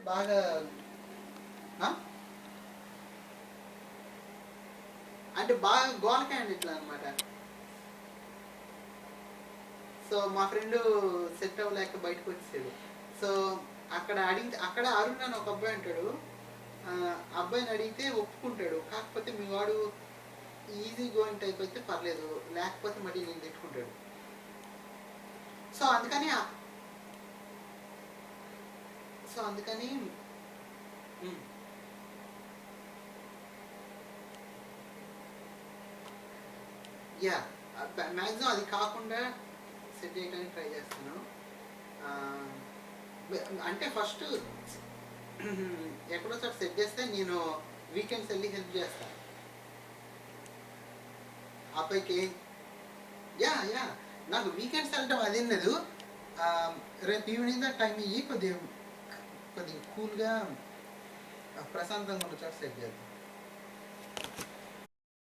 బాగా అంటే బాగా గోల క్యాండిడేట్లు అనమాట. సో మా ఫ్రెండ్ సెట్ అవ్వలేక బయటకు వచ్చేసాడు. సో అక్కడ అరుణ్ అని ఒక అబ్బాయి ఉంటాడు. అబ్బాయిని అడిగితే ఒప్పుకుంటాడు. కాకపోతే మీ వాడు ఈజీ గోయింగ్ టైప్ అయితే పర్లేదు, లేకపోతే మళ్ళీ నేను తిట్టుకుంటాడు. సో అందుకని యా మ్యాక్సిమం అది కాకుండా సెట్ చేయడానికి ట్రై చేస్తాను. అంటే ఫస్ట్ ఎక్కడో సార్ సెట్ చేస్తే నేను వీకెండ్స్ వెళ్ళి హెల్ప్ చేస్తాను అబ్బాయికి. యా నాకు వీకెండ్స్ వెళ్ళటం అదేం లేదు. రేపు ఈవినింగ్ దా టైం ఇయ్యి కొద్దిగా కూల్గా ప్రశాంతంగా ఉన్న చోట సెట్ చేద్దాం.